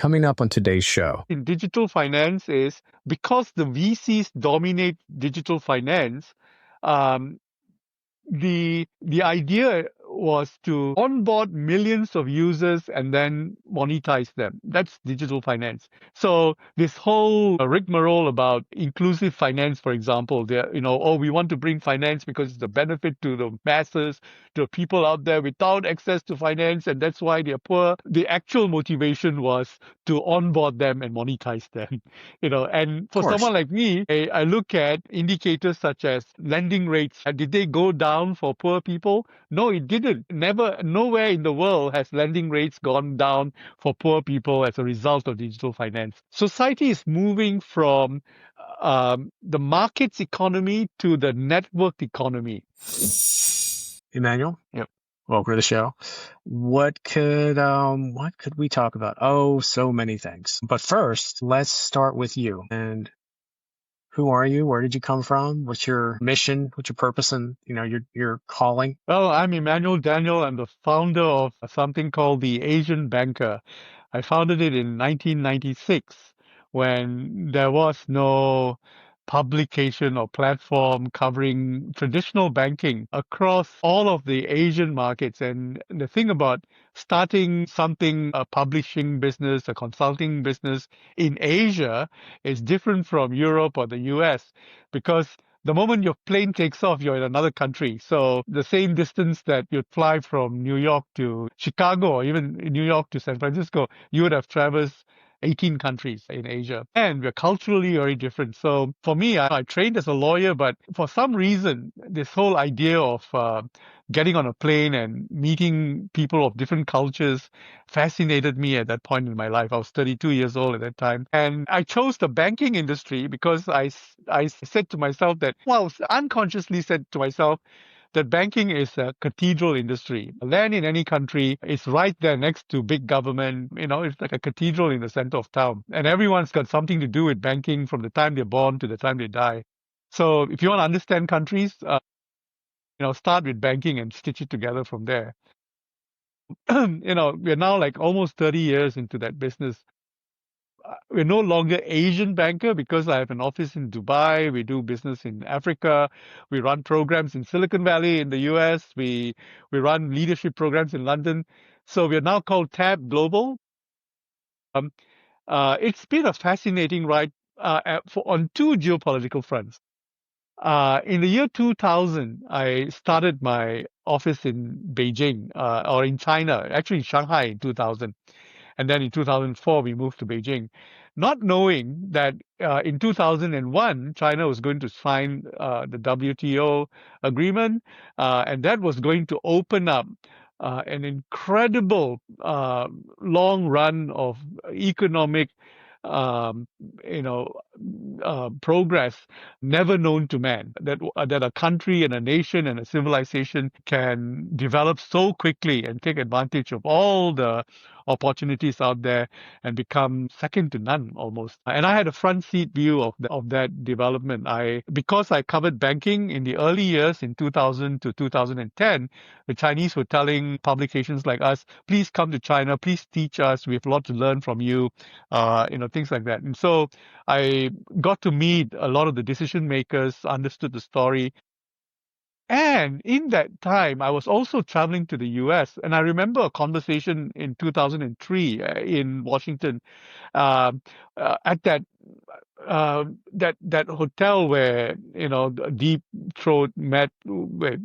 Coming up on today's show. In digital finance is because the VCs dominate digital finance, the idea was to onboard millions of users and then monetize them. That's digital finance. So this whole rigmarole about inclusive finance, for example, we want to bring finance because it's a benefit to the masses, to people out there without access to finance, and that's why they're poor. The actual motivation was to onboard them and monetize them. And for someone like me, I look at indicators such as lending rates. Did they go down for poor people? No, it didn't. Nowhere in the world has lending rates gone down for poor people as a result of digital finance. Society is moving from the markets economy to the networked economy. Emmanuel? Yep. Welcome to the show. What could we talk about? Oh, so many things. But first, let's start with you. And who are you? Where did you come from? What's your mission? What's your purpose and your calling? Well, I'm Emmanuel Daniel. I'm the founder of something called the Asian Banker. I founded it in 1996 when there was no publication or platform covering traditional banking across all of the Asian markets. And the thing about starting something, a publishing business, a consulting business in Asia is different from Europe or the US because the moment your plane takes off, you're in another country. So the same distance that you'd fly from New York to Chicago or even New York to San Francisco, you would have traversed 18 countries in Asia. And we're culturally very different. So for me, I trained as a lawyer, but for some reason, this whole idea of getting on a plane and meeting people of different cultures fascinated me at that point in my life. I was 32 years old at that time. And I chose the banking industry because I said to myself unconsciously said to myself, that banking is a cathedral industry. Land in any country is right there next to big government. It's like a cathedral in the center of town. And everyone's got something to do with banking from the time they're born to the time they die. So if you want to understand countries, start with banking and stitch it together from there. We're now like almost 30 years into that business. We're no longer Asian banker because I have an office in Dubai. We do business in Africa. We run programs in Silicon Valley in the US. We run leadership programs in London. So we're now called Tab Global. It's been a fascinating ride on two geopolitical fronts. In the year 2000, I started my office in Beijing, or in China, actually in Shanghai in 2000. And then in 2004, we moved to Beijing, not knowing that in 2001, China was going to sign the WTO agreement, and that was going to open up an incredible long run of economic progress never known to man, that a country and a nation and a civilization can develop so quickly and take advantage of all the opportunities out there and become second to none almost. And I had a front seat view of that development. Because I covered banking in the early years in 2000 to 2010, the Chinese were telling publications like us, please come to China, please teach us, we have a lot to learn from you, things like that. And so I got to meet a lot of the decision makers, understood the story. And in that time, I was also traveling to the US. And I remember a conversation in 2003 in Washington at that hotel where Deep Throat met with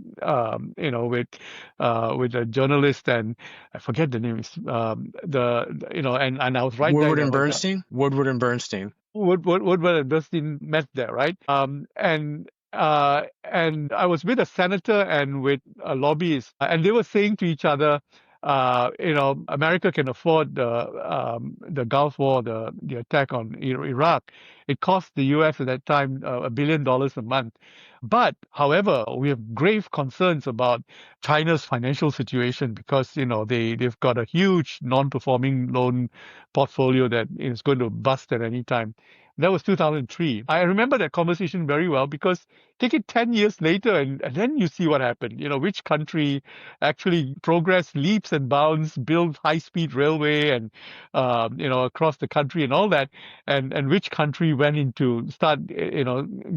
with a journalist, and I forget the name. And I was right Woodward there. And Bernstein. Woodward and Bernstein. Woodward and Bernstein met there, right? And I was with a senator and with a lobbyist, and they were saying to each other, America can afford the Gulf War, the attack on Iraq. It cost the U.S. at that time $1 billion a month. But, however, we have grave concerns about China's financial situation because, they've got a huge non-performing loan portfolio that is going to bust at any time. That was 2003. I remember that conversation very well because take it 10 years later and then you see what happened. Which country actually progressed leaps and bounds, built high-speed railway and, across the country and all that. And which country went into,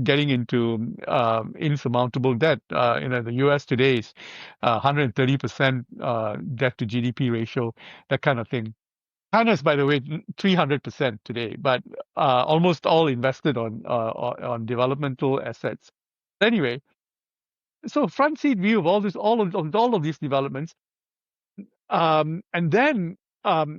getting into insurmountable debt. The US today is 130% debt to GDP ratio, that kind of thing. China's, by the way, 300% today, but almost all invested on developmental assets. Anyway, so front seat view of all of these developments, and then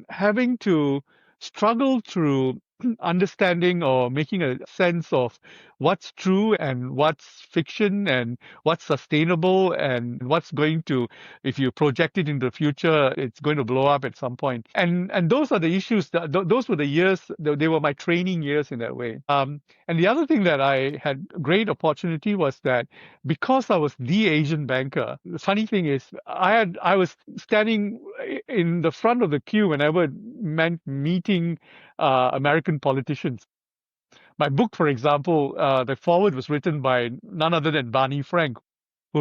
having to struggle through understanding or making a sense of what's true and what's fiction and what's sustainable and what's going to, if you project it into the future, it's going to blow up at some point. And those are the issues. Those were the years. They were my training years in that way. And the other thing that I had great opportunity was that because I was the Asian banker, the funny thing is I was standing in the front of the queue whenever it meant meeting American politicians. My book, for example, the foreword was written by none other than Barney Frank, who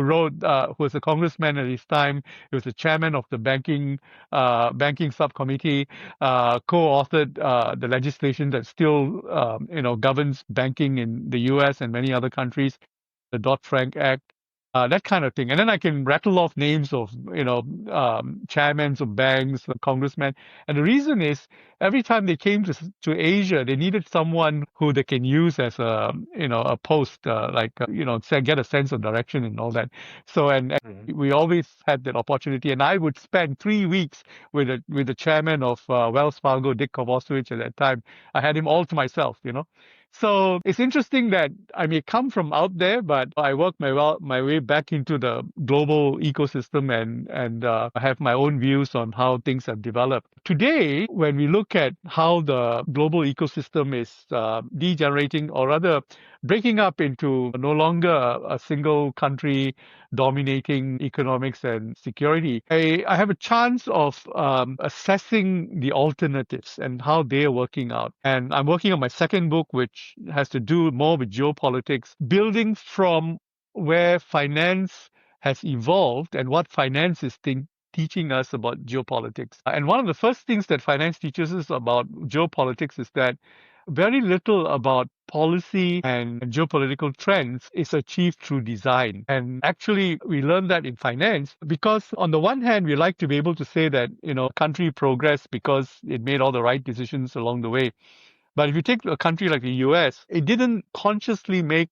was a congressman at his time. He was the chairman of the banking subcommittee, co-authored the legislation that still, governs banking in the U.S. and many other countries, the Dodd-Frank Act. That kind of thing. And then I can rattle off names of, chairmen of banks, congressmen. And the reason is every time they came to Asia, they needed someone who they can use as a post, get a sense of direction and all that. So, and we always had that opportunity. And I would spend 3 weeks with the chairman of Wells Fargo, Dick Kovacevich at that time. I had him all to myself, So it's interesting that I may come from out there, but I work my way back into the global ecosystem and I have my own views on how things have developed. Today, when we look at how the global ecosystem is degenerating, or rather breaking up into no longer a single country dominating economics and security, I have a chance of assessing the alternatives and how they're working out. And I'm working on my second book, which has to do more with geopolitics, building from where finance has evolved and what finance is teaching us about geopolitics. And one of the first things that finance teaches us about geopolitics is that very little about policy and geopolitical trends is achieved through design. And actually, we learn that in finance because on the one hand, we like to be able to say that, country progressed because it made all the right decisions along the way. But if you take a country like the US, it didn't consciously make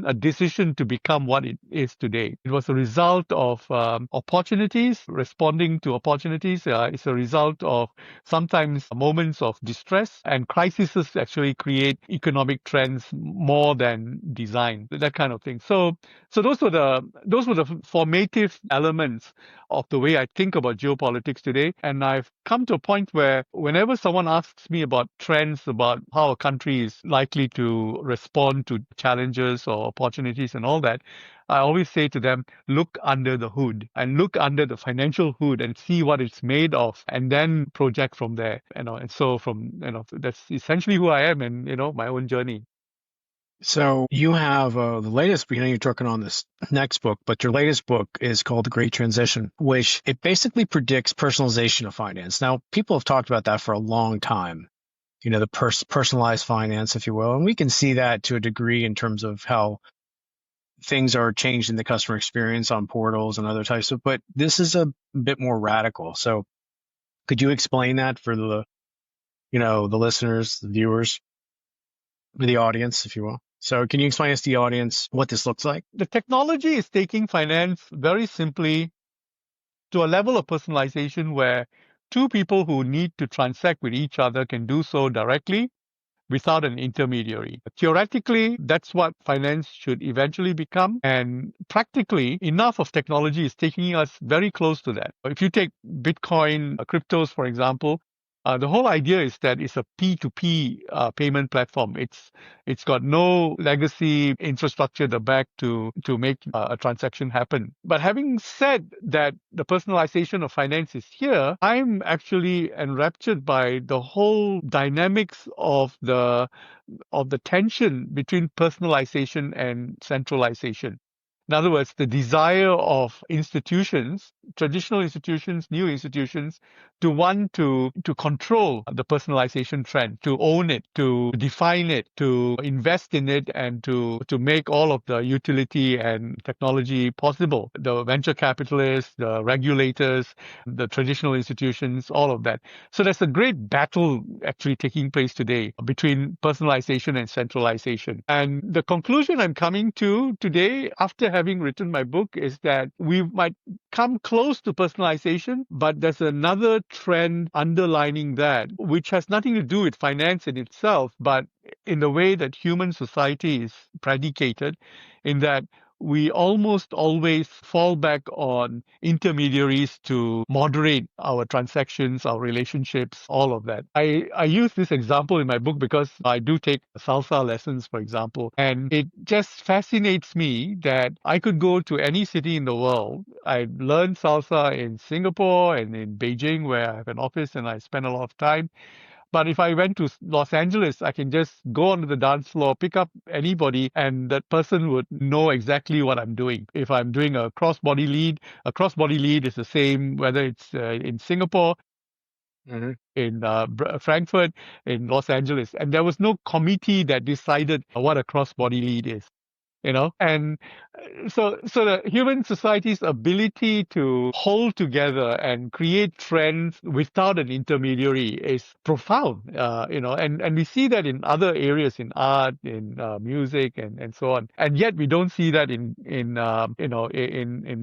a decision to become what it is today. It was a result of opportunities, responding to opportunities. It's a result of sometimes moments of distress, and crises actually create economic trends more than design, that kind of thing. So those were the formative elements of the way I think about geopolitics today. And I've come to a point where whenever someone asks me about trends, about how a country is likely to respond to challenges or opportunities and all that, I always say to them, look under the hood and look under the financial hood and see what it's made of and then project from there. And so that's essentially who I am and, my own journey. So you have the latest, you're working on this next book, but your latest book is called The Great Transition, which it basically predicts personalization of finance. Now, people have talked about that for a long time, the personalized finance, if you will. And we can see that to a degree in terms of how things are changed in the customer experience on portals and other types of, but this is a bit more radical. So could you explain that for the listeners, the viewers, the audience, if you will? So can you explain to the audience what this looks like? The technology is taking finance very simply to a level of personalization where two people who need to transact with each other can do so directly without an intermediary. Theoretically, that's what finance should eventually become. And practically, enough of technology is taking us very close to that. If you take Bitcoin, cryptos, for example, The whole idea is that it's a P2P payment platform. It's got no legacy infrastructure at the back to make a transaction happen. But having said that, the personalization of finance is here. I'm actually enraptured by the whole dynamics of the tension between personalization and centralization. In other words, the desire of institutions, traditional institutions, new institutions, to want to control the personalization trend, to own it, to define it, to invest in it, and to make all of the utility and technology possible. The venture capitalists, the regulators, the traditional institutions, all of that. So there's a great battle actually taking place today between personalization and centralization. And the conclusion I'm coming to today, after having written my book, is that we might come close to personalization, but there's another trend underlining that, which has nothing to do with finance in itself, but in the way that human society is predicated, in that we almost always fall back on intermediaries to moderate our transactions, our relationships, all of that. I use this example in my book because I do take salsa lessons, for example, and it just fascinates me that I could go to any city in the world. I learned salsa in Singapore and in Beijing, where I have an office and I spend a lot of time. But if I went to Los Angeles, I can just go onto the dance floor, pick up anybody, and that person would know exactly what I'm doing. If I'm doing a cross-body lead is the same whether it's in Singapore, Hmm. in Frankfurt, in Los Angeles. And there was no committee that decided what a cross-body lead is. And so the human society's ability to hold together and create trends without an intermediary is profound, and we see that in other areas, in art, in music, and so on. And yet we don't see that in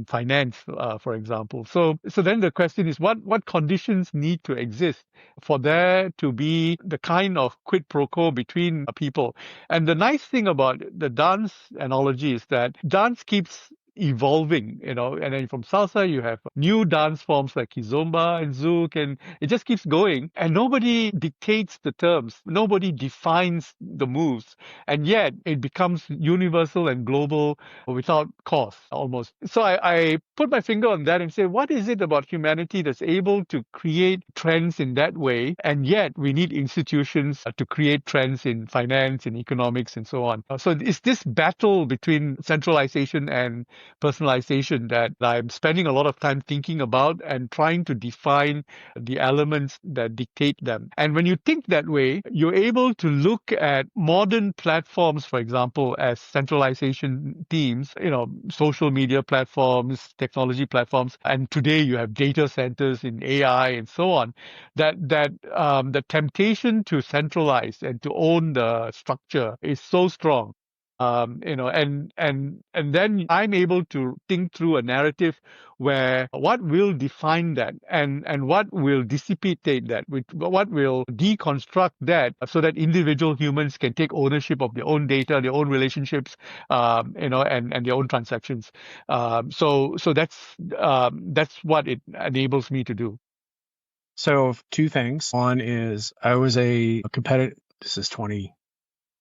finance, for example. So then the question is, what conditions need to exist for there to be the kind of quid pro quo between people? And the nice thing about the dance analogy is that dance keeps evolving, and then from salsa you have new dance forms like kizomba and zouk, and it just keeps going, and nobody dictates the terms, nobody defines the moves, and yet it becomes universal and global without cost almost. So I put my finger on that and say, what is it about humanity that's able to create trends in that way, and yet we need institutions to create trends in finance, in economics, and so on. So it's this battle between centralization and personalization that I'm spending a lot of time thinking about and trying to define the elements that dictate them. And when you think that way, you're able to look at modern platforms, for example, as centralization themes, social media platforms, technology platforms, and today you have data centers in AI and so on, that the temptation to centralize and to own the structure is so strong. And then I'm able to think through a narrative where what will define that, and what will dissipate that, what will deconstruct that, so that individual humans can take ownership of their own data, their own relationships, and their own transactions. So that's what it enables me to do. So two things. One is I was a competitive. This is 20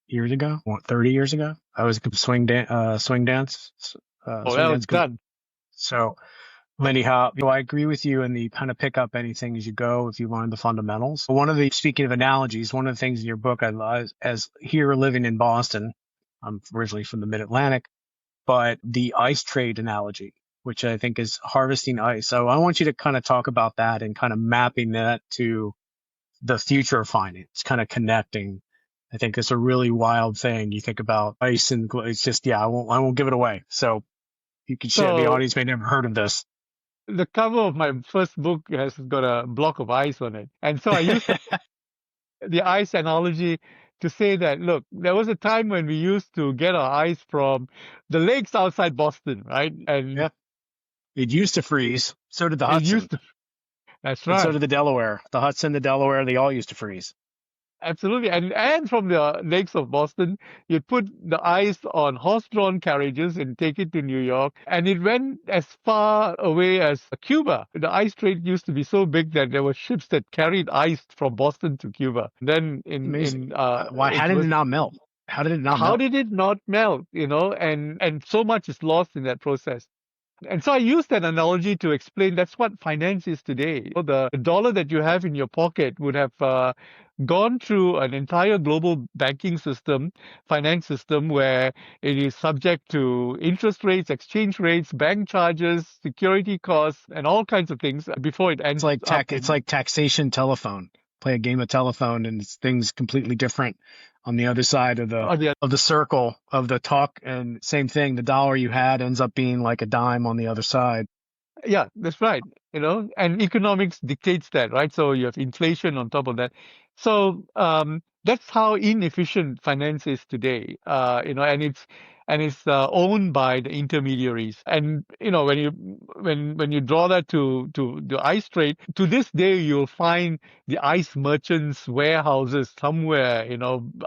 years ago, 30 years ago. I was a swing dance, Oh, swing well, dance. it's done. So Lindy Hop, I agree with you in the kind of pick up anything as you go if you learn the fundamentals. Speaking of analogies, one of the things in your book I love, as here living in Boston, I'm originally from the mid-Atlantic, but the ice trade analogy, which I think is harvesting ice. So I want you to kind of talk about that and kind of mapping that to the future of finance, kind of connecting. I think it's a really wild thing. You think about ice and it's just, yeah, I won't give it away. So you can share. The So audience may never heard of this. the cover of my first book has got a block of ice on it. And so I use the ice analogy to say that, look, there was a time when we used to get our ice from the lakes outside Boston, right? And Yeah. It used to freeze. So did the it Hudson. used to, that's And so right. did the Delaware. The Hudson, the Delaware, they all used to freeze. Absolutely. And from the lakes of Boston, you'd put the ice on horse-drawn carriages and take it to New York. And it went as far away as Cuba. The ice trade used to be so big that there were ships that carried ice from Boston to Cuba. Then Amazing. Why? How it did it was not melt? How did it not how melt? did it not melt, and so much is lost in that process. And so I use that analogy to explain that's what finance is today. The dollar that you have in your pocket would have gone through an entire global banking system, finance system, where it is subject to interest rates, exchange rates, bank charges, security costs, and all kinds of things before it ends up It's in like taxation telephone. Play a game of telephone and it's things completely different on the other side on the of the circle of the talk, and same thing, the dollar you had ends up being like a dime on the other side. Yeah, that's right. And economics dictates that, right? So you have inflation on top of that. So that's how inefficient finance is today. And it's owned by the intermediaries. And when you draw that to the ice trade, to this day you'll find the ice merchants' warehouses somewhere,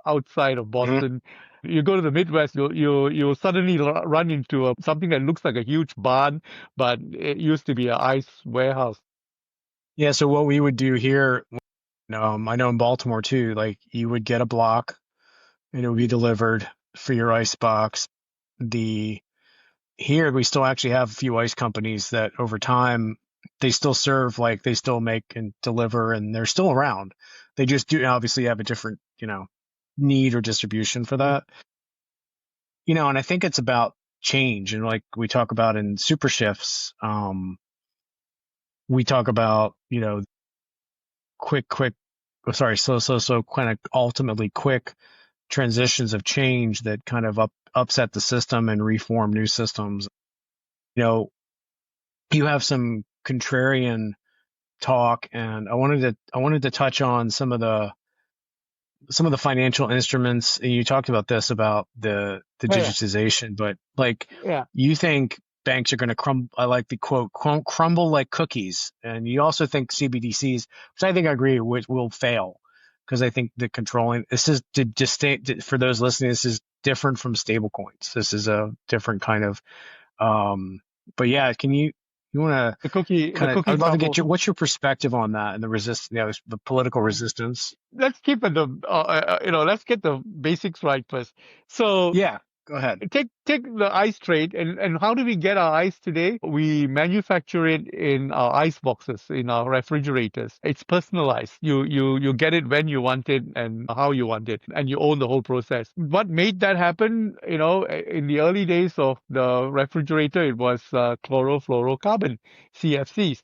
outside of Mhm. Boston. You go to the Midwest, you'll suddenly run into something that looks like a huge barn, but it used to be an ice warehouse. Yeah, so what we would do here, I know in Baltimore too, like you would get a block and it would be delivered for your ice box. The Here we still actually have a few ice companies that over time they still serve, like they still make and deliver and they're still around. They just do obviously have a different, need or distribution for Mm. that. And I think it's about change. And like we talk about in super shifts, we talk about, quick, sorry, so kind of ultimately quick transitions of change that kind of upset the system and reform new systems. You know, you have some contrarian talk, and I wanted to touch on some of the financial instruments. And you talked about this about the Oh, yeah, digitization, but like yeah. you think banks are going to crumble. I like the quote, crumble like cookies, and you also think CBDCs, which I think I agree with, will fail because I think the controlling this is for those listening. This is different from stablecoins. This is a different kind of. Um, but yeah, you want to The I cookie would love to get crumble. what's your perspective on that and the political resistance. Let's keep it let's get the basics right first. So Yeah, go ahead. take the ice trade, and how do we get our ice today? We manufacture it in our ice boxes, in our refrigerators. It's personalized. You get it when you want it and how you want it, and you own the whole process. What made that happen? In the early days of the refrigerator, it was chlorofluorocarbon, CFCs.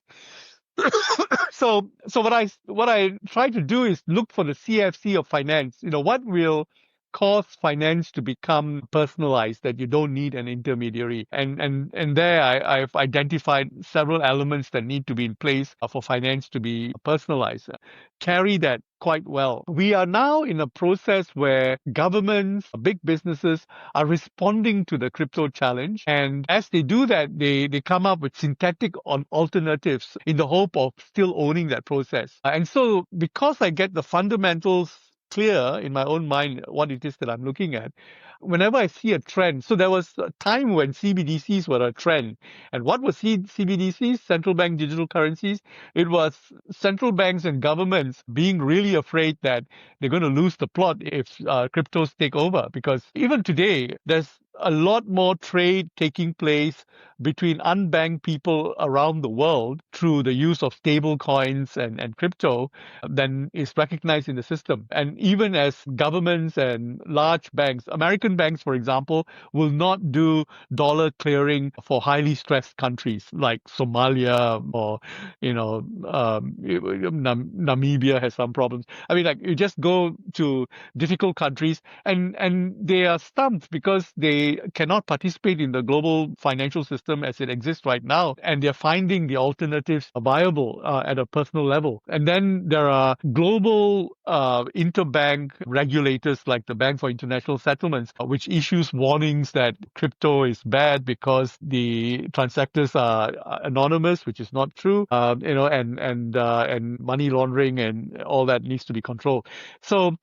So what I try to do is look for the CFC of finance. What will cause finance to become personalized, that you don't need an intermediary. And there I've identified several elements that need to be in place for finance to be personalized. Carry that quite well. We are now in a process where governments, big businesses are responding to the crypto challenge. And as they do that, they come up with synthetic alternatives in the hope of still owning that process. And so because I get the fundamentals clear in my own mind what it is that I'm looking at, whenever I see a trend, so there was a time when CBDCs were a trend. And what was CBDCs, central bank digital currencies? It was central banks and governments being really afraid that they're going to lose the plot if cryptos take over. Because even today, there's a lot more trade taking place between unbanked people around the world through the use of stable coins and crypto than is recognized in the system. And even as governments and large banks, American banks, for example, will not do dollar clearing for highly stressed countries like Somalia, or Namibia has some problems. I mean, like, you just go to difficult countries, and they are stumped because they cannot participate in the global financial system as it exists right now, and they're finding the alternatives viable at a personal level. And then there are global interbank regulators like the Bank for International Settlements, which issues warnings that crypto is bad because the transactors are anonymous, which is not true. And money laundering and all that needs to be controlled. So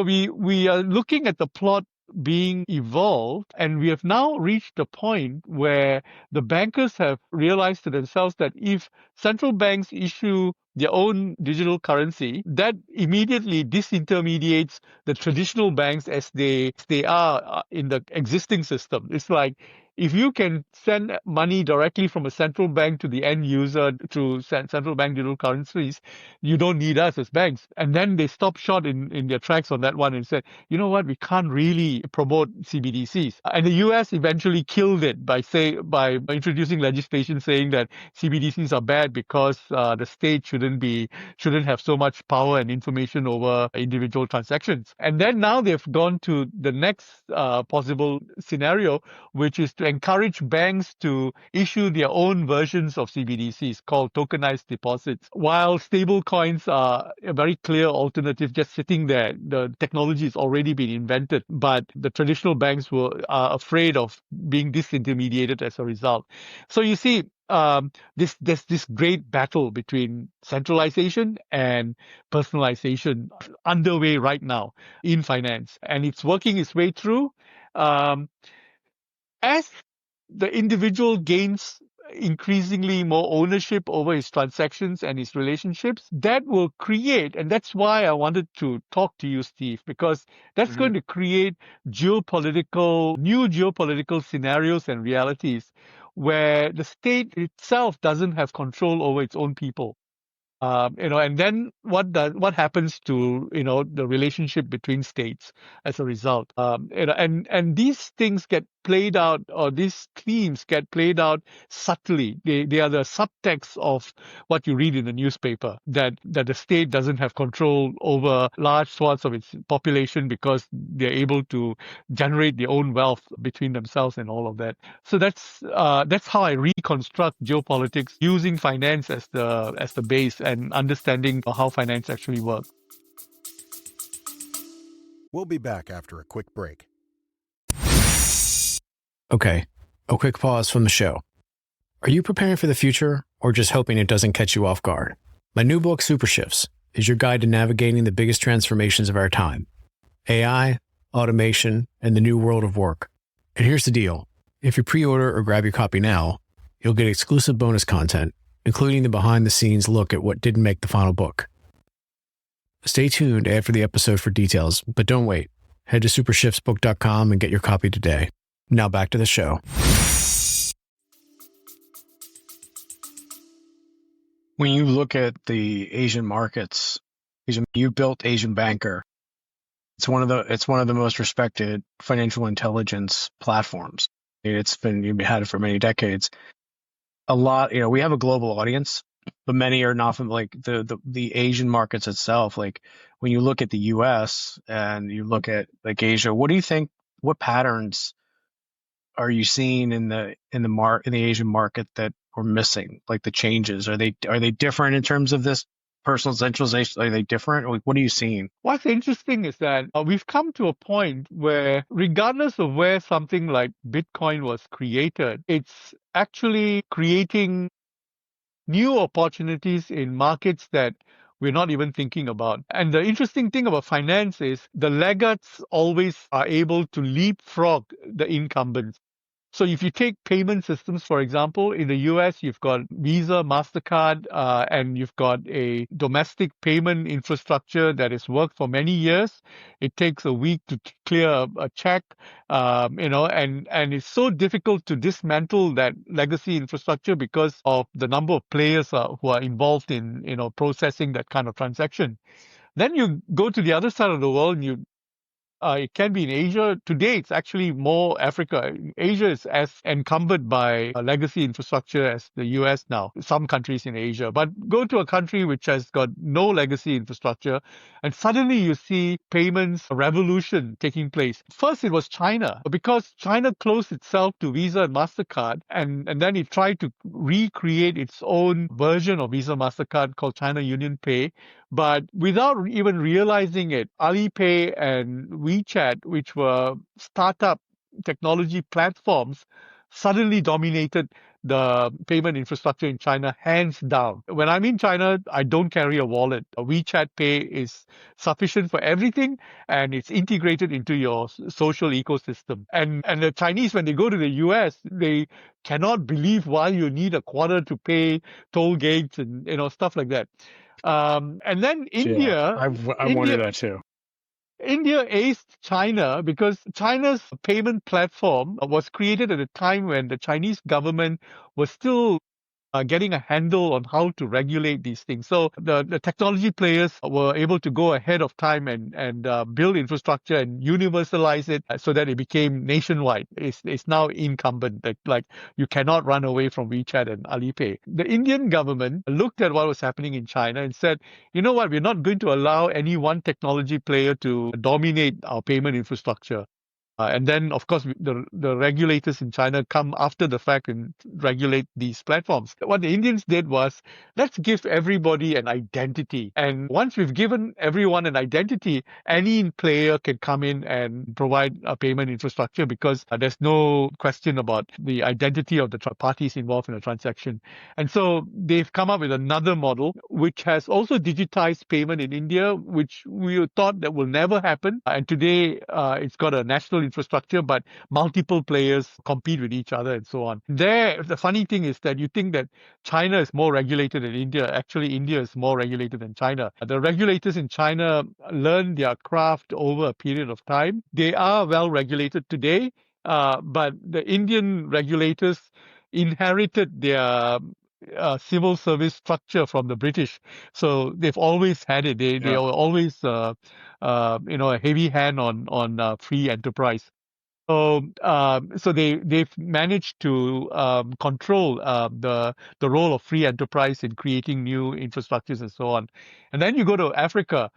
we are looking at the plot being evolved, and we have now reached a point where the bankers have realized to themselves that if central banks issue their own digital currency, that immediately disintermediates the traditional banks as they are in the existing system. It's like if you can send money directly from a central bank to the end user through central bank digital currencies, you don't need us as banks. And then they stopped short in their tracks on that one and said, you know what, we can't really promote CBDCs. And the US eventually killed it by introducing legislation saying that CBDCs are bad because the state shouldn't have so much power and information over individual transactions. And then now they've gone to the next possible scenario, which is to encourage banks to issue their own versions of CBDCs called tokenized deposits. While stable coins are a very clear alternative just sitting there, the technology has already been invented, but the traditional banks are afraid of being disintermediated as a result. So you see, there's this great battle between centralization and personalization underway right now in finance, and it's working its way through. Um, as the individual gains increasingly more ownership over his transactions and his relationships, that will create, and that's why I wanted to talk to you, Steve, because that's going to create new geopolitical scenarios and realities where the state itself doesn't have control over its own people. And then what happens to the relationship between states as a result? And these things get played out, or these themes get played out subtly. They are the subtext of what you read in the newspaper, that the state doesn't have control over large swaths of its population because they're able to generate their own wealth between themselves and all of that. So that's how I reconstruct geopolitics using finance as the base and understanding how finance actually works. We'll be back after a quick break. Okay, a quick pause from the show. Are you preparing for the future or just hoping it doesn't catch you off guard? My new book, Super Shifts, is your guide to navigating the biggest transformations of our time: AI, automation, and the new world of work. And here's the deal. If you pre-order or grab your copy now, you'll get exclusive bonus content, including the behind-the-scenes look at what didn't make the final book. Stay tuned after the episode for details, but don't wait. Head to supershiftsbook.com and get your copy today. Now back to the show. When you look at the Asian markets, you built Asian Banker. It's one of the most respected financial intelligence platforms. You've had it for many decades. A lot, we have a global audience, but many are not from like the Asian markets itself. Like when you look at the US and you look at like Asia, what do you think? What patterns are you seeing in the Asian market that we're missing? Like the changes, are they different in terms of this personal centralization? Are they different? Like, what are you seeing? What's interesting is that we've come to a point where, regardless of where something like Bitcoin was created, it's actually creating new opportunities in markets that we're not even thinking about. And the interesting thing about finance is the laggards always are able to leapfrog the incumbents. So if you take payment systems, for example, in the US, you've got Visa, MasterCard, and you've got a domestic payment infrastructure that has worked for many years. It takes a week to clear a check, and it's so difficult to dismantle that legacy infrastructure because of the number of players who are involved in, processing that kind of transaction. Then you go to the other side of the world and it can be in Asia. Today, it's actually more Africa. Asia is as encumbered by a legacy infrastructure as the US now, some countries in Asia. But go to a country which has got no legacy infrastructure, and suddenly you see payments revolution taking place. First, it was China, because China closed itself to Visa and MasterCard, and then it tried to recreate its own version of Visa MasterCard called China Union Pay. But without even realizing it, Alipay and WeChat, which were startup technology platforms, suddenly dominated the payment infrastructure in China, hands down. When I'm in China, I don't carry a wallet. A WeChat Pay is sufficient for everything, and it's integrated into your social ecosystem. And the Chinese, when they go to the US, they cannot believe why you need a quarter to pay toll gates and stuff like that. And then Yeah, India, I wonder that too. India aced China because China's payment platform was created at a time when the Chinese government was still getting a handle on how to regulate these things. So the technology players were able to go ahead of time and build infrastructure and universalize it so that it became nationwide. It's now incumbent. Like you cannot run away from WeChat and Alipay. The Indian government looked at what was happening in China and said, you know what, we're not going to allow any one technology player to dominate our payment infrastructure. And then, of course, the regulators in China come after the fact and regulate these platforms. What the Indians did was, let's give everybody an identity. And once we've given everyone an identity, any player can come in and provide a payment infrastructure because there's no question about the identity of the parties involved in a transaction. And so they've come up with another model, which has also digitized payment in India, which we thought that will never happen. And today, it's got a national infrastructure, but multiple players compete with each other and so on. The funny thing is that you think that China is more regulated than India. Actually, India is more regulated than China. The regulators in China learn their craft over a period of time. They are well regulated today, but the Indian regulators inherited their civil service structure from the British, so they've always had it. They Yeah. are always a heavy hand on free enterprise. So they've managed to control the role of free enterprise in creating new infrastructures and so on. And then you go to Africa,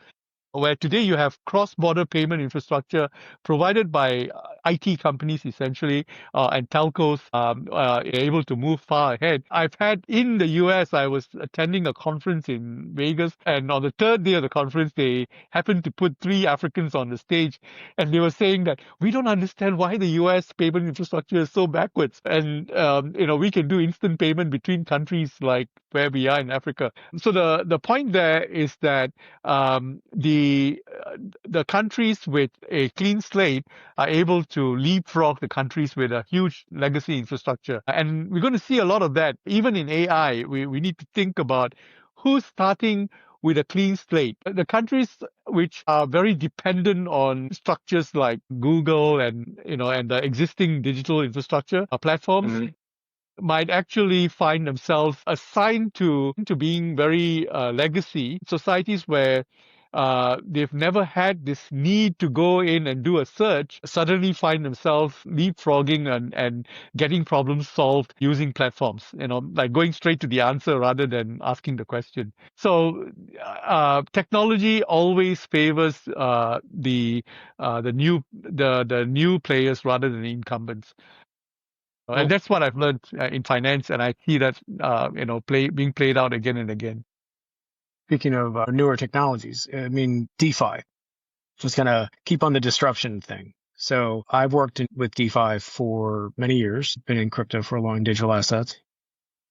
where today you have cross-border payment infrastructure provided by IT companies essentially and telcos able to move far ahead. I've had in the US, I was attending a conference in Vegas, and on the third day of the conference, they happened to put 3 Africans on the stage, and they were saying that we don't understand why the US payment infrastructure is so backwards, and we can do instant payment between countries like where we are in Africa. So the point there is that the countries with a clean slate are able to leapfrog the countries with a huge legacy infrastructure. And we're going to see a lot of that. Even in AI, we need to think about who's starting with a clean slate. The countries which are very dependent on structures like Google and the existing digital infrastructure platforms might actually find themselves assigned to being very legacy societies where they've never had this need to go in and do a search, suddenly find themselves leapfrogging and getting problems solved using platforms, like going straight to the answer rather than asking the question. So technology always favors the new players rather than the incumbents. And that's what I've learned in finance, and I see that being played out again and again. Speaking of newer technologies, I mean, DeFi, just going to keep on the disruption thing. So I've worked with DeFi for many years, been in crypto for a long, digital assets,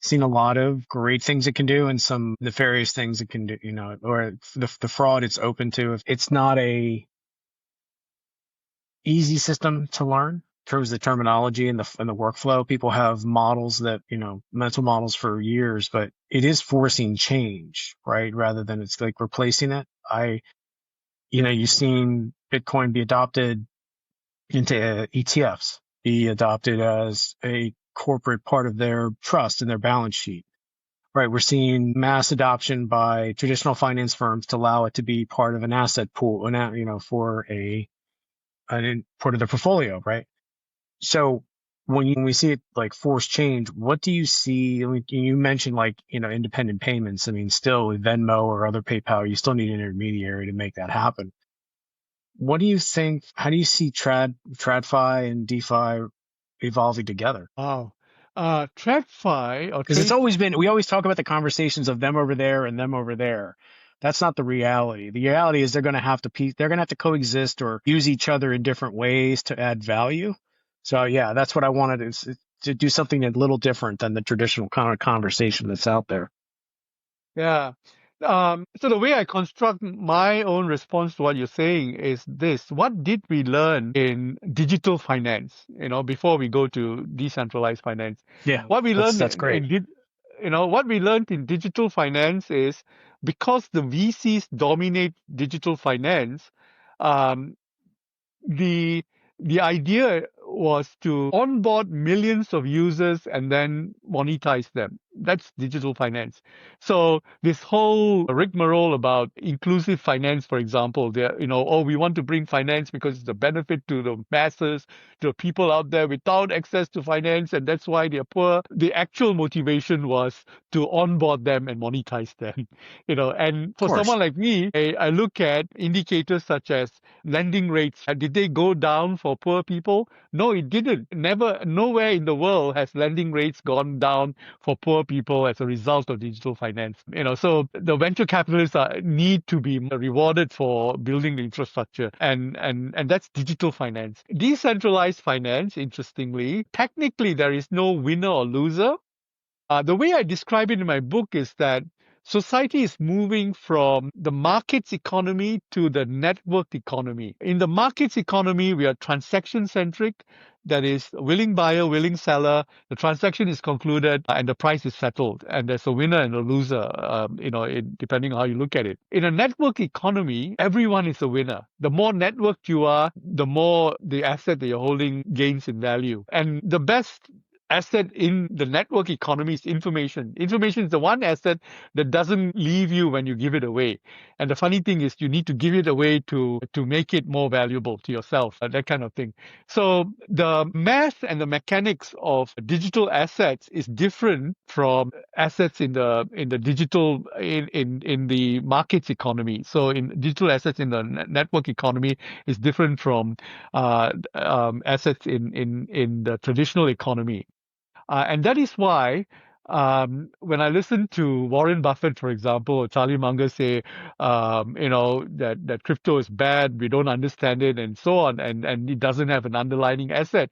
seen a lot of great things it can do and some nefarious things it can do, or the fraud it's open to. It's not a easy system to learn. In terms of the terminology and the workflow, people have models that, mental models for years, but it is forcing change, right? Rather than it's like replacing it. You've seen Bitcoin be adopted into ETFs, be adopted as a corporate part of their trust and their balance sheet, right? We're seeing mass adoption by traditional finance firms to allow it to be part of an asset pool, for part of their portfolio, right? So when we see it like force change, what do you see? You mentioned independent payments. I mean, still with Venmo or other PayPal, you still need an intermediary to make that happen. What do you think? How do you see TradFi and DeFi evolving together? Wow. TradFi or Because it's trade. always been, we always talk about the conversations of them over there and them over there. That's not the reality. The reality is they're going to have to coexist or use each other in different ways to add value. So yeah, that's what I wanted to to do something a little different than the traditional kind of conversation that's out there. Yeah. So the way I construct my own response to what you're saying is this: what did we learn in digital finance? Before we go to decentralized finance, Yeah, what we learned that's great. what we learned in digital finance is because the VCs dominate digital finance, um, the the idea was to onboard millions of users and then monetize them. That's digital finance. So this whole rigmarole about inclusive finance, for example, we want to bring finance because it's a benefit to the masses, to the people out there without access to finance, and that's why they're poor. The actual motivation was to onboard them and monetize them. And Of for course. someone like me, I look at indicators such as lending rates. Did they go down for poor people? No, it didn't. Never, nowhere in the world has lending rates gone down for poor people as a result of digital finance. So the venture capitalists need to be rewarded for building the infrastructure, and that's digital finance. Decentralized finance, interestingly, technically there is no winner or loser. The way I describe it in my book is that society is moving from the markets economy to the network economy. In the markets economy, we are transaction centric. That is, willing buyer, willing seller. The transaction is concluded and the price is settled. And there's a winner and a loser, depending on how you look at it. In a network economy, everyone is a winner. The more networked you are, the more the asset that you're holding gains in value. And the best asset in the network economy is information. Information is the one asset that doesn't leave you when you give it away. And the funny thing is you need to give it away to make it more valuable to yourself, that kind of thing. So the math and the mechanics of digital assets is different from assets in the digital in the markets economy. So in digital assets in the network economy is different from assets in the traditional economy. And that is why when I listen to Warren Buffett, for example, or Charlie Munger say, that crypto is bad, we don't understand it, and so on, and it doesn't have an underlying asset.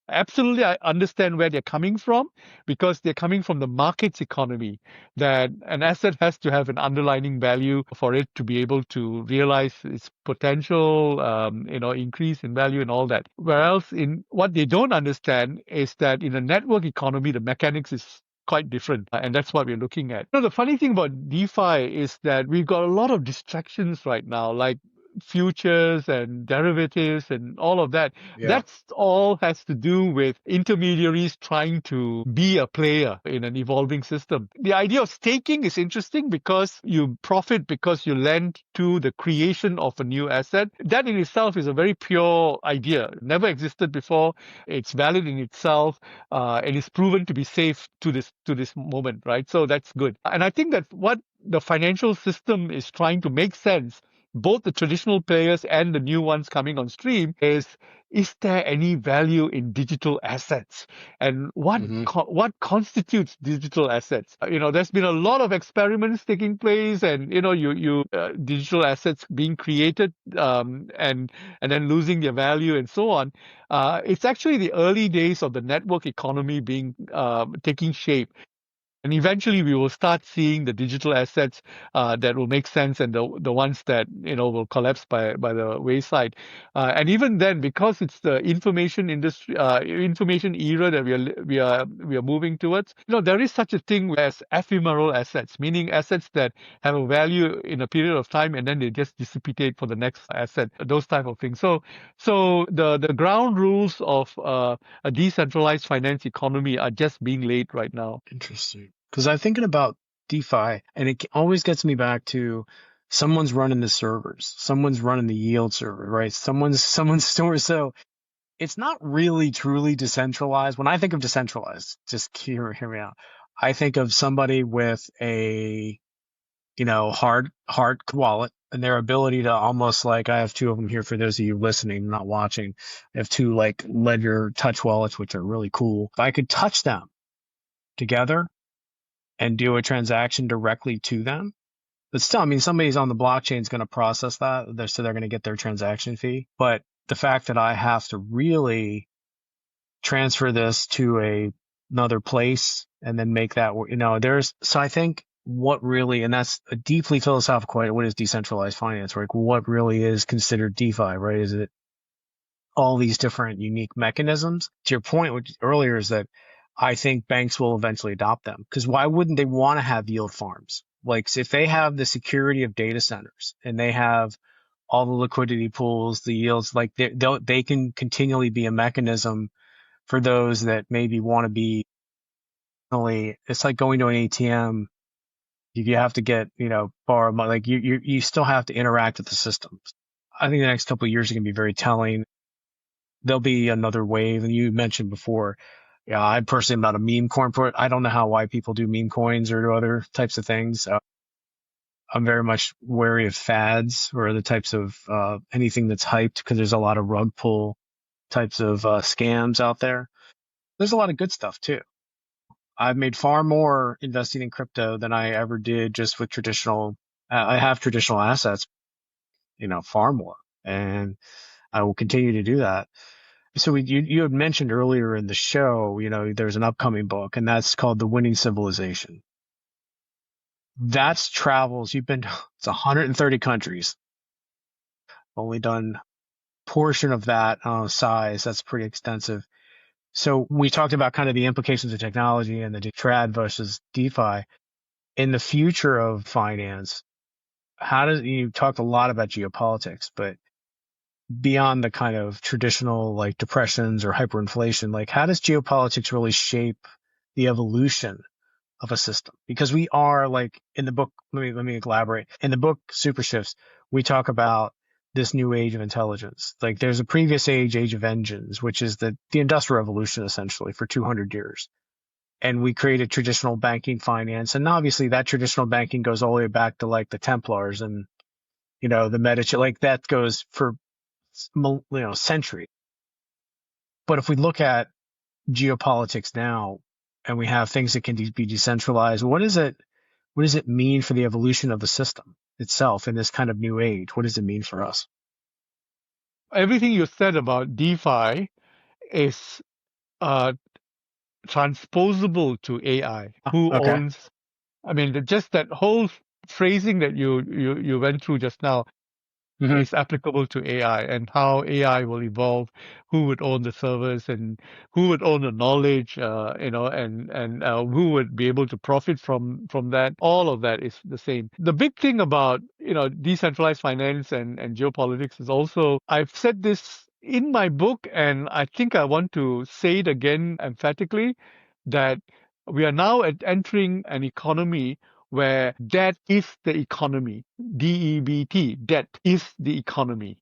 Absolutely, I understand where they're coming from because they're coming from the markets economy, that an asset has to have an underlying value for it to be able to realize its potential, increase in value and all that. Whereas in what they don't understand is that in a network economy, the mechanics is quite different. And that's what we're looking at. The funny thing about DeFi is that we've got a lot of distractions right now, like futures and derivatives and all of that. Yeah. That's all has to do with intermediaries trying to be a player in an evolving system. The idea of staking is interesting because you profit because you lend to the creation of a new asset. That in itself is a very pure idea. Never existed before. It's valid in itself. And it's proven to be safe to this moment, right? So that's good. And I think that what the financial system is trying to make sense, both the traditional players and the new ones coming on stream, is there any value in digital assets? And what constitutes digital assets? There's been a lot of experiments taking place, and digital assets being created and then losing their value and so on. It's actually the early days of the network economy being taking shape. And eventually we will start seeing the digital assets that will make sense, and the ones that will collapse by the wayside. And even then, because it's the information industry, information era that we are moving towards, there is such a thing as ephemeral assets, meaning assets that have a value in a period of time and then they just dissipate for the next asset. Those type of things. So the ground rules of a decentralized finance economy are just being laid right now. Interesting. Because I'm thinking about DeFi, and it always gets me back to someone's running the servers, someone's running the yield server, right? Someone's store. So it's not really truly decentralized. When I think of decentralized, just hear me out. I think of somebody with a hard wallet, and their ability to almost, like, I have two of them here for those of you listening, not watching. I have two like Ledger touch wallets, which are really cool. If I could touch them together and do a transaction directly to them, but still, I mean, somebody's on the blockchain is going to process that, so they're going to get their transaction fee. But the fact that I have to really transfer this to another place and then make that, so I think what really, and that's a deeply philosophical, what is decentralized finance, right? What really is considered DeFi, right? Is it all these different unique mechanisms? To your point which earlier is that I think banks will eventually adopt them, because why wouldn't they want to have yield farms? Like, if they have the security of data centers and they have all the liquidity pools, the yields, like they can continually be a mechanism for those that maybe want to be, it's like going to an ATM. You have to get, borrow money. Like you still have to interact with the systems. I think the next couple of years are going to be very telling. There'll be another wave. And you mentioned before, yeah, I personally am not a meme coin for it. I don't know why people do meme coins or other types of things. I'm very much wary of fads or the types of anything that's hyped, because there's a lot of rug pull types of scams out there. There's a lot of good stuff too. I've made far more investing in crypto than I ever did just with traditional. I have traditional assets, far more, and I will continue to do that. So you had mentioned earlier in the show, there's an upcoming book, and that's called The Winning Civilization. That's travels. It's 130 countries. Only done portion of that size. That's pretty extensive. So we talked about kind of the implications of technology and the trad versus DeFi. In the future of finance, you talked a lot about geopolitics, but beyond the kind of traditional like depressions or hyperinflation, like how does geopolitics really shape the evolution of a system? Because we are, like, in the book, let me elaborate. In the book Super Shifts, we talk about this new age of intelligence. Like, there's a previous age of engines, which is the industrial revolution, essentially, for 200 years. And we created traditional banking finance. And obviously that traditional banking goes all the way back to like the Templars and, the Medici, like that goes for, centuries. But if we look at geopolitics now, and we have things that can be decentralized, what does it mean for the evolution of the system itself in this kind of new age? What does it mean for us? Everything you said about DeFi is transposable to AI. Who Okay. owns? I mean, just that whole phrasing that you went through just now Mm-hmm. is applicable to AI, and how AI will evolve, who would own the servers and who would own the knowledge, and who would be able to profit from that. All of that is the same. The big thing about, decentralized finance and geopolitics is also, I've said this in my book, and I think I want to say it again emphatically, that we are now entering an economy where debt is the economy. DEBT, debt is the economy.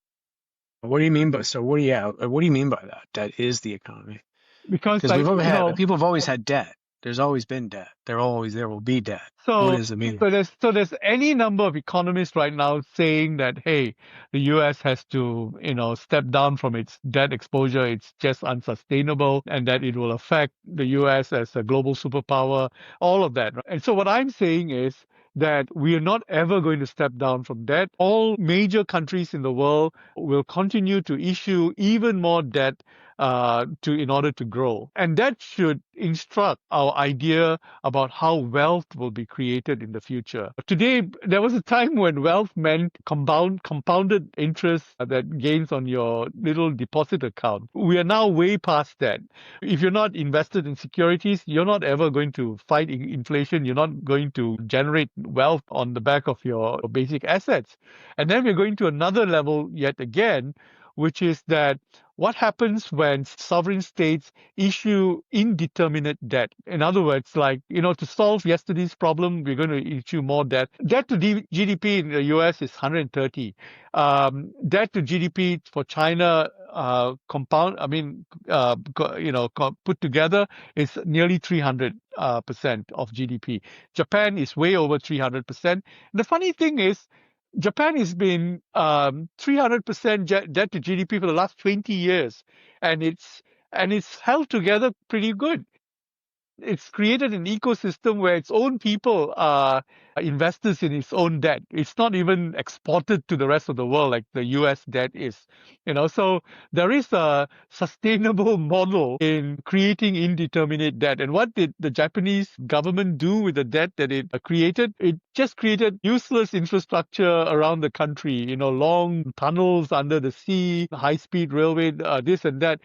What do you mean by, what do you mean by that? Debt is the economy. Because, Because people have always had debt. There's always been debt. There will be debt. What So, does it mean? there's any number of economists right now saying that, hey, the U.S. has to, step down from its debt exposure. It's just unsustainable, and that it will affect the U.S. as a global superpower, all of that. And so what I'm saying is that we are not ever going to step down from debt. All major countries in the world will continue to issue even more debt in order to grow. And that should instruct our idea about how wealth will be created in the future. Today, there was a time when wealth meant compounded interest that gains on your little deposit account. We are now way past that. If you're not invested in securities, you're not ever going to fight inflation. You're not going to generate wealth on the back of your basic assets. And then we're going to another level yet again, which is that what happens when sovereign states issue indeterminate debt? In other words, like, to solve yesterday's problem, we're going to issue more debt. Debt to GDP in the US is 130. Debt to GDP for China, put together is nearly 300% of GDP. Japan is way over 300%. The funny thing is, Japan has been 300% debt to GDP for the last 20 years, and it's held together pretty good. It's created an ecosystem where its own people are investors in its own debt. It's not even exported to the rest of the world like the US debt is. So there is a sustainable model in creating indeterminate debt. And what did the Japanese government do with the debt that it created? It just created useless infrastructure around the country, long tunnels under the sea, high-speed railway, this and that,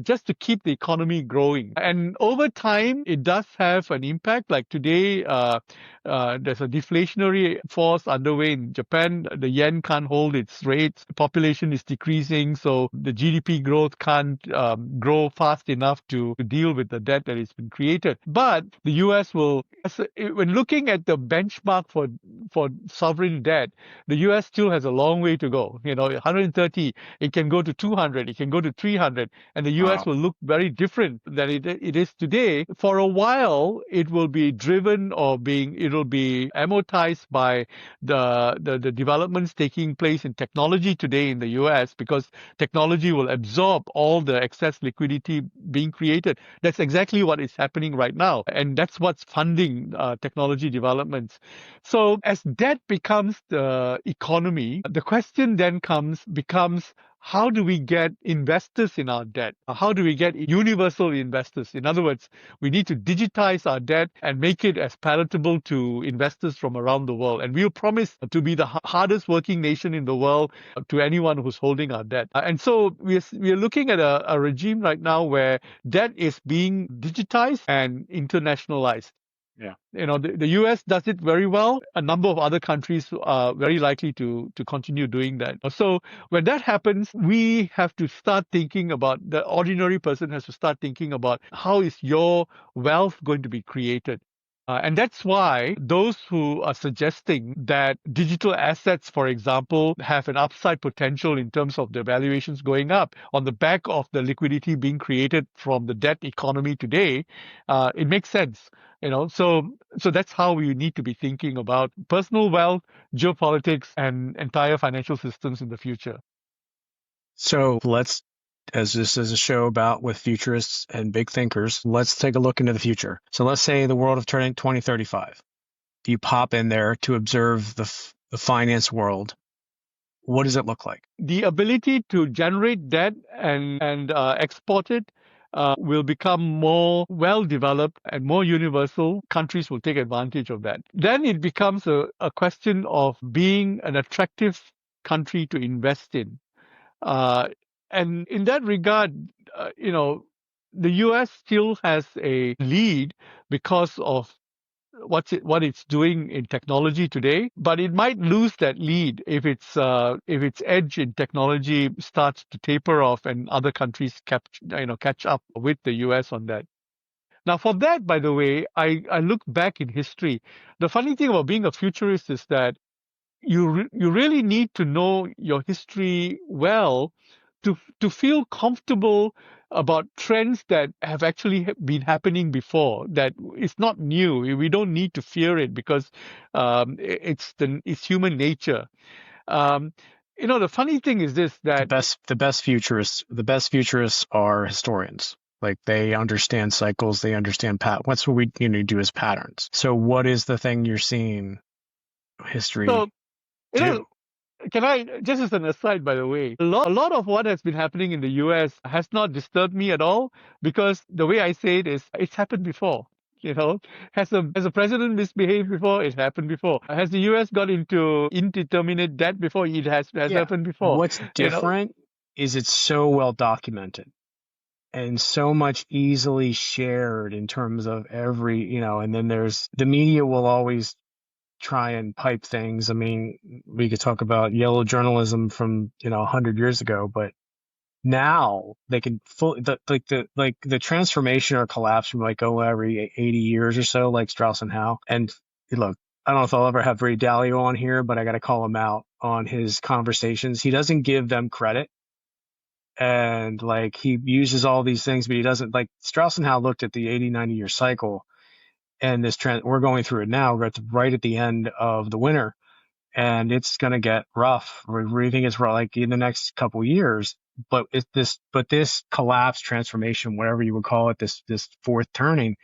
just to keep the economy growing. And over time, it does have an impact. Like today, there's a deflationary force underway in Japan. The yen can't hold its rates. The population is decreasing, so the GDP growth can't grow fast enough to deal with the debt that has been created. But the US will, when looking at the benchmark for sovereign debt, the US still has a long way to go. 130, it can go to 200, it can go to 300, and the US will look very different than it is today. For a while, it will be driven or it'll be amortized by the developments taking place in technology today in the US, because technology will absorb all the excess liquidity being created. That's exactly what is happening right now, and that's what's funding technology developments. So as debt becomes the economy, the question then becomes how do we get investors in our debt? How do we get universal investors? In other words, we need to digitize our debt and make it as palatable to investors from around the world. And we'll promise to be the hardest working nation in the world to anyone who's holding our debt. And so we're looking at a regime right now where debt is being digitized and internationalized. Yeah. The US does it very well. A number of other countries are very likely to continue doing that. So when that happens, we have to start thinking about, the ordinary person has to start thinking about, how is your wealth going to be created? And that's why those who are suggesting that digital assets, for example, have an upside potential in terms of the valuations going up on the back of the liquidity being created from the debt economy today, it makes sense. So that's how we need to be thinking about personal wealth, geopolitics, and entire financial systems in the future. So as this is a show about with futurists and big thinkers, let's take a look into the future. So let's say the world of 2035. You pop in there to observe the finance world. What does it look like? The ability to generate debt and export it will become more well-developed and more universal. Countries will take advantage of that. Then it becomes a question of being an attractive country to invest in. And in that regard, the US still has a lead because of what it's doing in technology today, but it might lose that lead if its edge in technology starts to taper off and other countries catch up with the US on that. Now, for that, by the way, I look back in history. The funny thing about being a futurist is that you really need to know your history well to feel comfortable about trends that have actually been happening before. That it's not new. We don't need to fear it because it's human nature. The funny thing is this: that the best futurists are historians. Like, they understand cycles, they understand what's what we do as patterns. So what is the thing you're seeing history do? Can I, just as an aside, by the way, a lot of what has been happening in the US has not disturbed me at all, because the way I say it is, it's happened before. Has a president misbehaved before? It happened before. Has the US got into indeterminate debt before? It has happened before. What's different is it's so well documented and so much easily shared in terms of every, and then there's the media will always try and pipe things. I mean, we could talk about yellow journalism from 100 years ago, but now they can the transformation or collapse from every 80 years or so, like Strauss and Howe. And look, I don't know if I'll ever have Ray Dalio on here, but I got to call him out on his conversations. He doesn't give them credit, and he uses all these things, but he doesn't. Like, Strauss and Howe looked at the 80-90 year cycle. And this trend, we're going through it now. We're right at the end of the winter, and it's going to get rough. We think it's in the next couple of years. But this collapse, transformation, whatever you would call it, this fourth turning,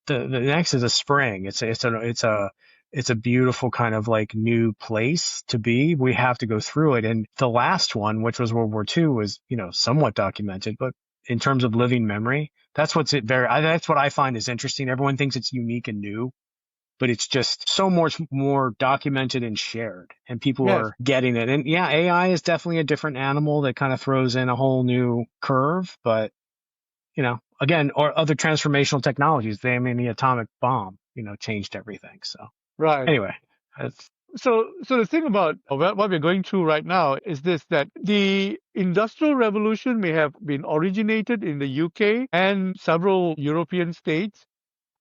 the next is a spring. It's a beautiful kind of like new place to be. We have to go through it. And the last one, which was World War II, was, somewhat documented, but in terms of living memory, that's that's what I find is interesting. Everyone thinks it's unique and new, but it's just so much more documented and shared, and people Yes, are getting it. And yeah, AI is definitely a different animal that kind of throws in a whole new curve, but again, or other transformational technologies. The atomic bomb, changed everything. So right. anyway, that's, So the thing about what we're going through right now is this, that the Industrial Revolution may have been originated in the UK and several European states,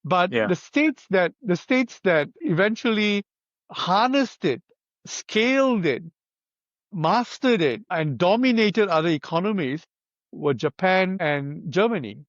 but yeah, the states that eventually harnessed it, scaled it, mastered it, and dominated other economies were Japan and Germany.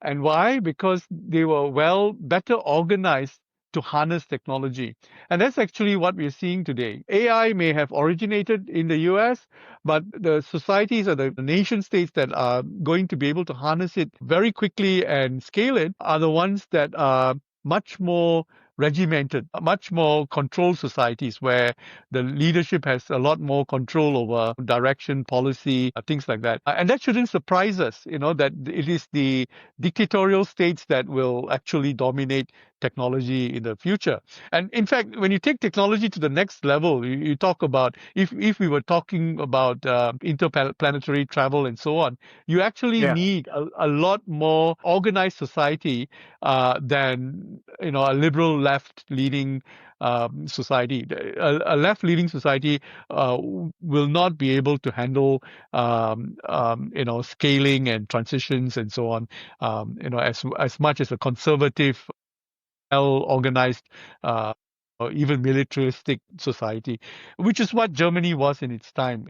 And why? Because they were better organized to harness technology. And that's actually what we're seeing today. AI may have originated in the US, but the societies or the nation states that are going to be able to harness it very quickly and scale it are the ones that are much more regimented, much more controlled societies where the leadership has a lot more control over direction, policy, things like that. And that shouldn't surprise us, that it is the dictatorial states that will actually dominate technology in the future. And in fact, when you take technology to the next level, you talk about, if we were talking about interplanetary travel and so on, you actually yeah. need a lot more organized society than a liberal left-leaning society. A left-leaning society will not be able to handle scaling and transitions and so on, as much as a conservative, well-organized, or even militaristic society, which is what Germany was in its time.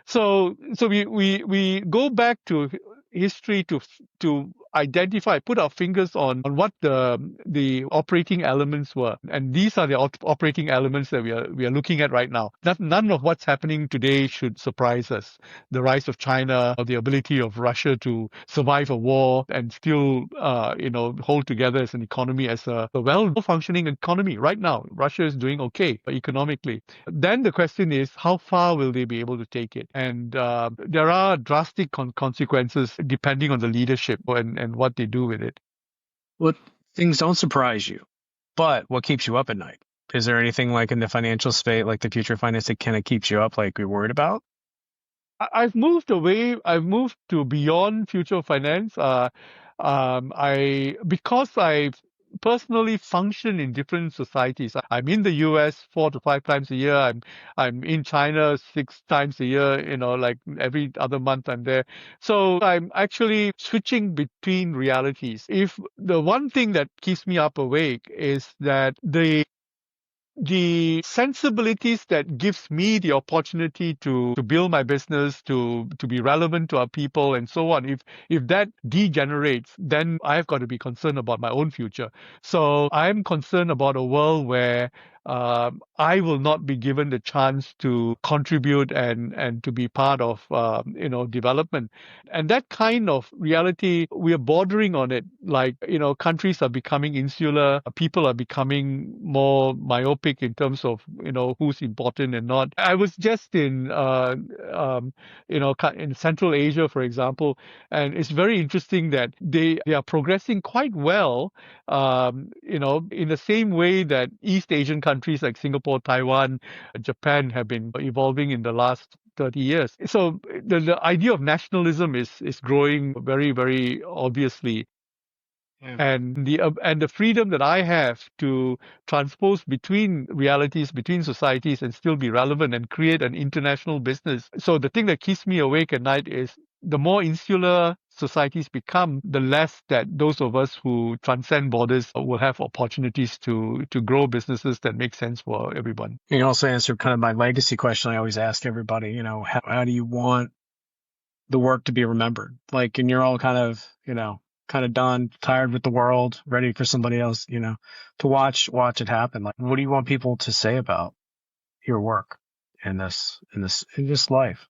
So we go back to history to identify, put our fingers on what the operating elements were, and these are the operating elements that we are looking at right now. None of what's happening today should surprise us. The rise of China, or the ability of Russia to survive a war and still hold together as an economy, as a well-functioning economy right now. Russia is doing okay economically. Then the question is, how far will they be able to take it? And there are drastic consequences depending on the leadership and what they do with it. Well, things don't surprise you, but what keeps you up at night? Is there anything like in the financial space, like the future finance, that kind of keeps you up, like you're worried about? I've moved away. I've moved to beyond future finance. Because I personally function in different societies. I'm in the US 4 to 5 times a year. I'm in China 6 times a year. Like every other month I'm there. So I'm actually switching between realities. If the one thing that keeps me up awake is that the sensibilities that gives me the opportunity to build my business, to be relevant to our people and so on, if that degenerates, then I've got to be concerned about my own future. So I'm concerned about a world where I will not be given the chance to contribute and to be part of development. And that kind of reality, we are bordering on it. Like, countries are becoming insular, people are becoming more myopic in terms of, who's important and not. I was just in in Central Asia, for example, and it's very interesting that they are progressing quite well, in the same way that East Asian countries like Singapore, Taiwan, Japan have been evolving in the last 30 years. So the idea of nationalism is growing very, very obviously. Yeah. And the freedom that I have to transpose between realities, between societies, and still be relevant and create an international business. So the thing that keeps me awake at night is, the more insular societies become, the less that those of us who transcend borders will have opportunities to grow businesses that make sense for everyone. You also answered kind of my legacy question I always ask everybody, how do you want the work to be remembered? Like, and you're all kind of, kind of done, tired with the world, ready for somebody else, to watch it happen. Like, what do you want people to say about your work in this life?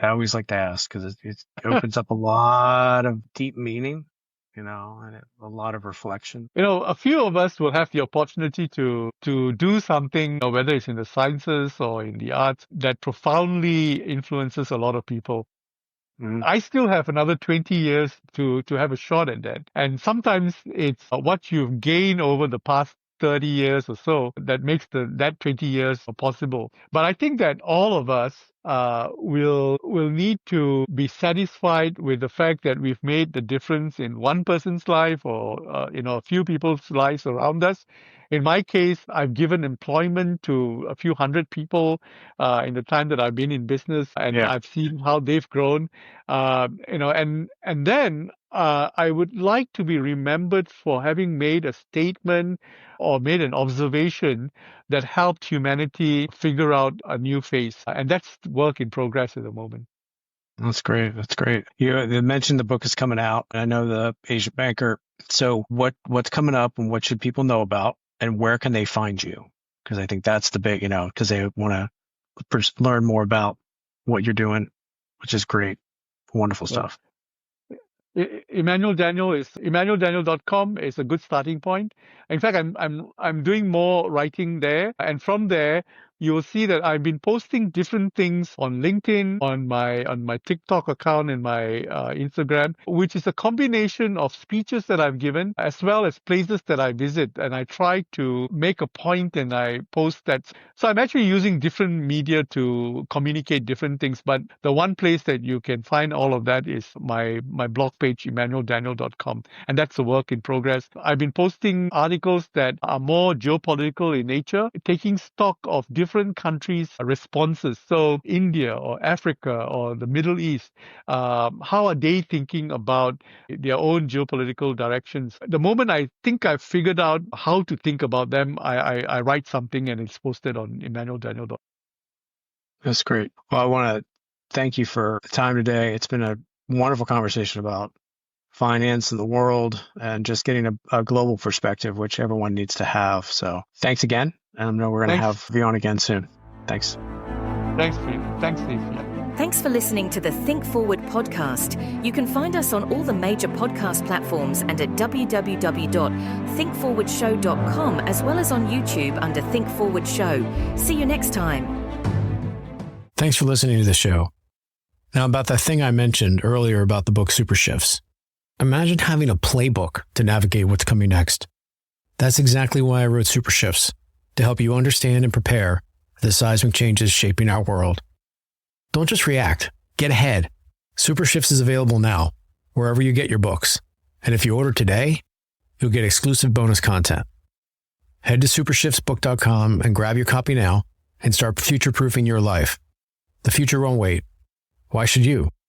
I always like to ask because it opens up a lot of deep meaning. and a lot of reflection. A few of us will have the opportunity to do something, whether it's in the sciences or in the arts, that profoundly influences a lot of people. Mhm. I still have another 20 years to have a shot at that. And sometimes it's what you've gained over the past 30 years or so that makes that 20 years possible. But I think that all of us will need to be satisfied with the fact that we've made the difference in one person's life or a few people's lives around us. In my case, I've given employment to a few hundred people in the time that I've been in business, and Yeah. I've seen how they've grown. And then I would like to be remembered for having made a statement or made an observation that helped humanity figure out a new face. And that's work in progress at the moment. That's great. That's great. You mentioned the book is coming out. I know the Asian Banker. So what's coming up and what should people know about and where can they find you? Because I think that's the big, because they want to learn more about what you're doing, which is great. Wonderful stuff. Emmanuel Daniel is emmanueldaniel.com is a good starting point. In fact, I'm doing more writing there, and from there you will see that I've been posting different things on LinkedIn, on my TikTok account, and my Instagram, which is a combination of speeches that I've given as well as places that I visit, and I try to make a point and I post that. So I'm actually using different media to communicate different things, but the one place that you can find all of that is my blog page, emmanueldaniel.com, and that's a work in progress. I've been posting articles that are more geopolitical in nature, taking stock of different countries' responses. So India or Africa or the Middle East, how are they thinking about their own geopolitical directions? The moment I think I've figured out how to think about them, I write something and it's posted on emmanueldaniel.com. That's great. Well, I want to thank you for the time today. It's been a wonderful conversation about finance in the world and just getting a global perspective, which everyone needs to have. So thanks again. And I know we're going to have you on again soon. Thanks. Thanks, Steve. Yeah. Thanks for listening to the Think Forward podcast. You can find us on all the major podcast platforms and at www.thinkforwardshow.com, as well as on YouTube under Think Forward Show. See you next time. Thanks for listening to the show. Now, about that thing I mentioned earlier about the book Super Shifts. Imagine having a playbook to navigate what's coming next. That's exactly why I wrote Super Shifts, to help you understand and prepare for the seismic changes shaping our world. Don't just react. Get ahead. Super Shifts is available now, wherever you get your books. And if you order today, you'll get exclusive bonus content. Head to supershiftsbook.com and grab your copy now and start future-proofing your life. The future won't wait. Why should you?